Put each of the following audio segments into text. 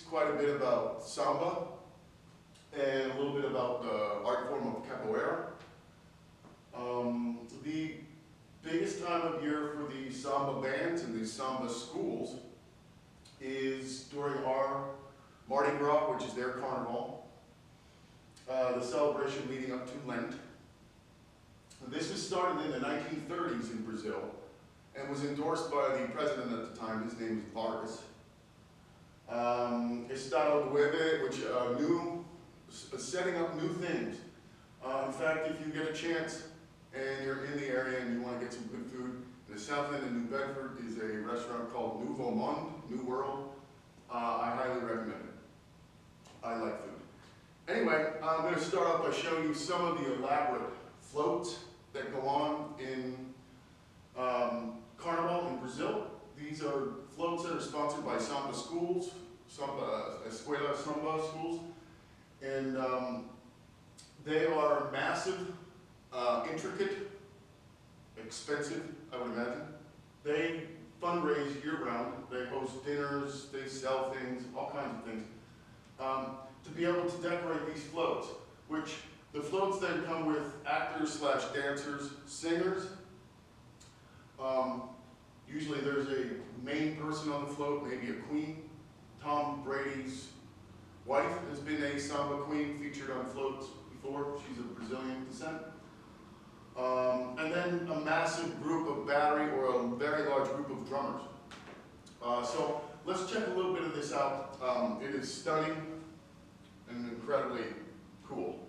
quite a bit about samba and a little bit about the art form of capoeira. The biggest time of year for the samba bands and the samba schools is during our Mardi Gras, which is their carnival, the celebration leading up to Lent. This was started in the 1930s in Brazil and was endorsed by the president at the time. His name was Vargas. Estado Nueve, which setting up new things. In fact, if you get a chance and you're in the area and you want to get some good food, in the south end of New Bedford is a restaurant called Nouveau Monde, New World. I highly recommend it. I like food. Anyway, I'm going to start off by showing you some of the elaborate floats that go on in Carnival in Brazil. These are floats that are sponsored by Samba schools, Escola Samba schools, and they are massive, intricate, expensive, I would imagine. They fundraise year-round. They host dinners, they sell things, all kinds of things, to be able to decorate these floats, which the floats then come with actors/dancers, singers. Usually there's a main person on the float, maybe a queen. Tom Brady's wife has been a samba queen, featured on floats before. She's of Brazilian descent. And then a massive group of battery or a very large group of drummers. So let's check a little bit of this out. It is stunning and incredibly cool.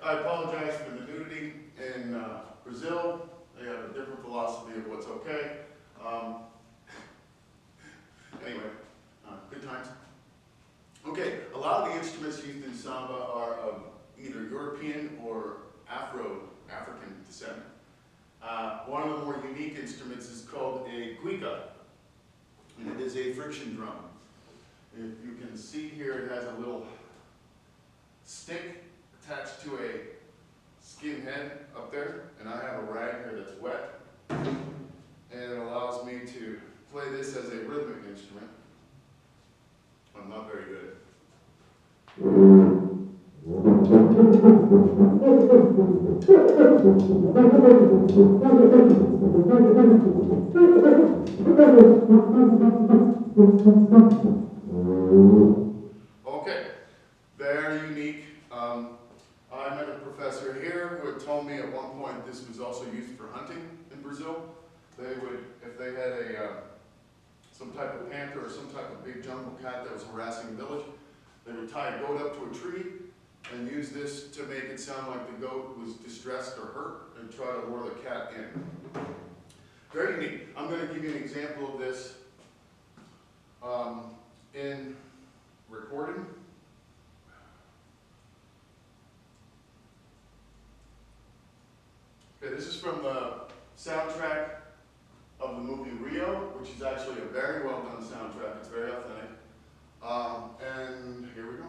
I apologize for the nudity in Brazil. They have a different philosophy of what's okay. Anyway, good times. Okay, a lot of the instruments used in samba are of either European or African descent. One of the more unique instruments is called a cuica, and it is a friction drum. If you can see here, it has a little stick attached to a skin head up there, and I have a rag here that's wet, and it allows me to play this as a rhythmic instrument. I'm not very good. Okay, very unique. I met a professor here who had told me at one point this was also used for hunting in Brazil. They would, if they had some type of panther or some type of big jungle cat that was harassing the village, they would tie a goat up to a tree and use this to make it sound like the goat was distressed or hurt and try to lure the cat in. Very unique. I'm going to give you an example of this in recording. Okay, this is from the soundtrack of the movie Rio, which is actually a very well done soundtrack. It's very authentic. And here we go.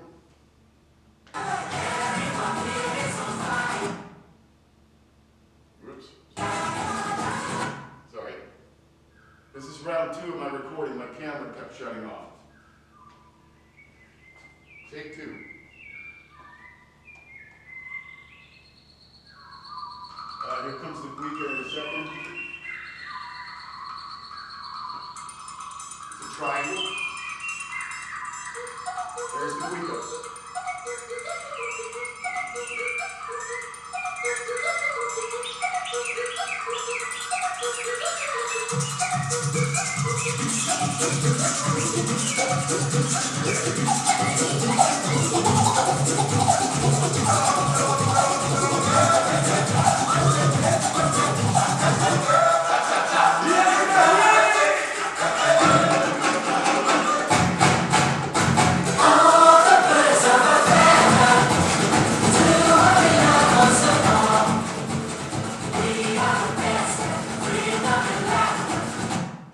Oops. Sorry. This is round 2 of my recording. My camera kept shutting off. Take 2. Here comes the cuica in a second. It's a triangle. There's the cuica.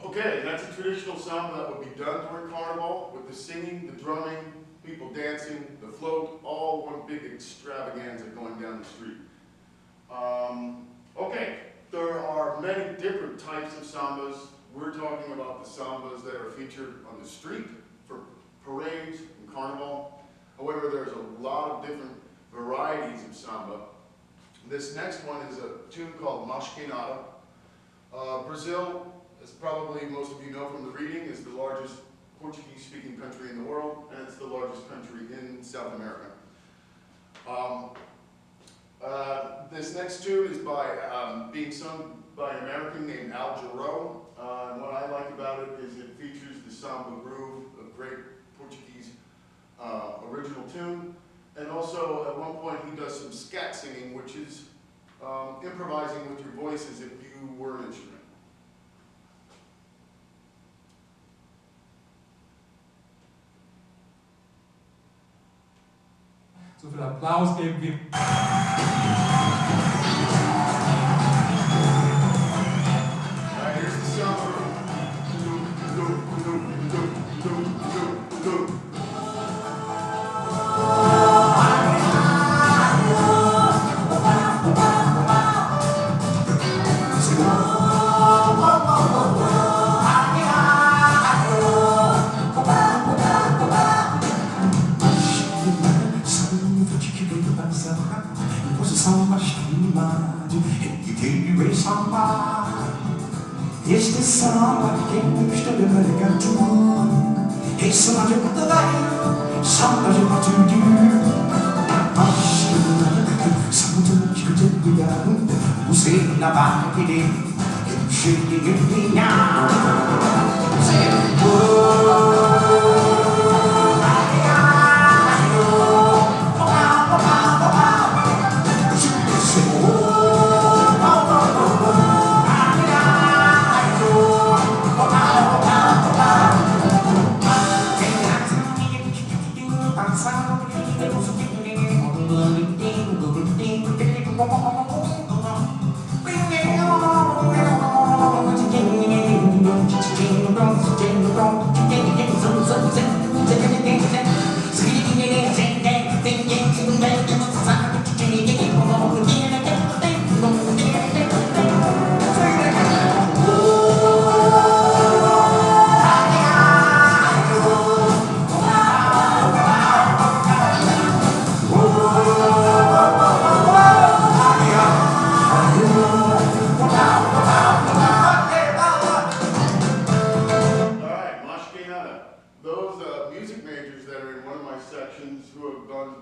Okay, that's a traditional samba that would be done during Carnival with the singing, the drumming, people dancing, the float, all one big extravaganza going down the street. Okay, there are many different types of sambas. We're talking about the sambas that are featured on the street for parades and Carnival. However, there's a lot of different varieties of samba. This next one is a tune called Mas Que Nada. Brazil, as probably most of you know from the reading, is the largest Portuguese-speaking country in the world, and it's the largest country in South America. This next tune is being sung by an American named Al Jarreau. And what I like about it is it features the samba groove, a great Portuguese original tune. And also, at one point, he does some scat singing, which is improvising with your voice as if you were an instrument. So viel Applaus geben wir. Here's the samba. Este samba que me estou de maracatu. Hey, samba de batalha, samba de batudu. Acho que samba de cuidado. Você na barra que dê, eu cheguei de minha.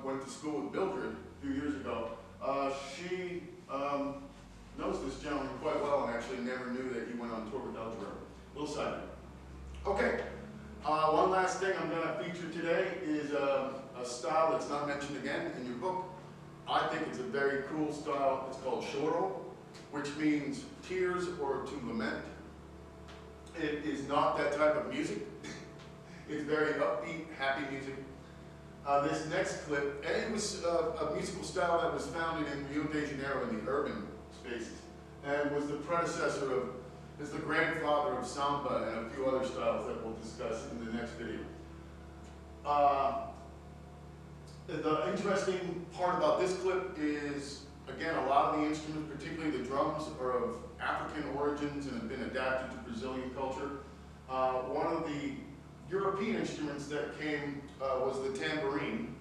Went to school with Mildred a few years ago. She knows this gentleman quite well and actually never knew that he went on tour with Al Jarreau. Little side note. Okay, one last thing I'm going to feature today is a style that's not mentioned again in your book. I think it's a very cool style. It's called choro, which means tears or to lament. It is not that type of music. It's very upbeat, happy music. This next clip, and it was a musical style that was founded in Rio de Janeiro in the urban spaces, and was the predecessor of, is the grandfather of samba and a few other styles that we'll discuss in the next video. The interesting part about this clip is again, a lot of the instruments, particularly the drums, are of African origins and have been adapted to Brazilian culture. One of the European instruments that came was the tambourine.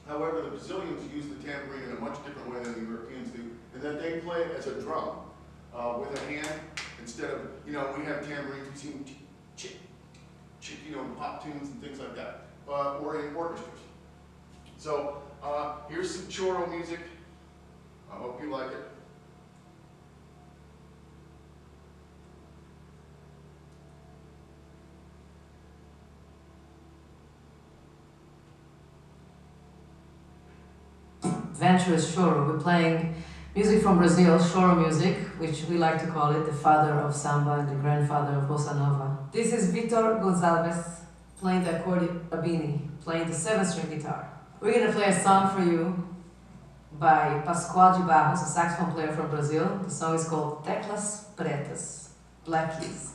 However, the Brazilians use the tambourine in a much different way than the Europeans do, and that they play it as a drum with a hand instead of, we have tambourines, we see chick, chick, pop tunes and things like that, or in orchestras. So here's some choro music. I hope you like it. Adventurous choro. We're playing music from Brazil, choro music, which we like to call it the father of samba and the grandfather of bossa nova. This is Vitor Gonçalves playing the accordion, Rabini, playing the 7-string guitar. We're going to play a song for you by Pascoal de Barros, a saxophone player from Brazil. The song is called Teclas Pretas, Black Keys.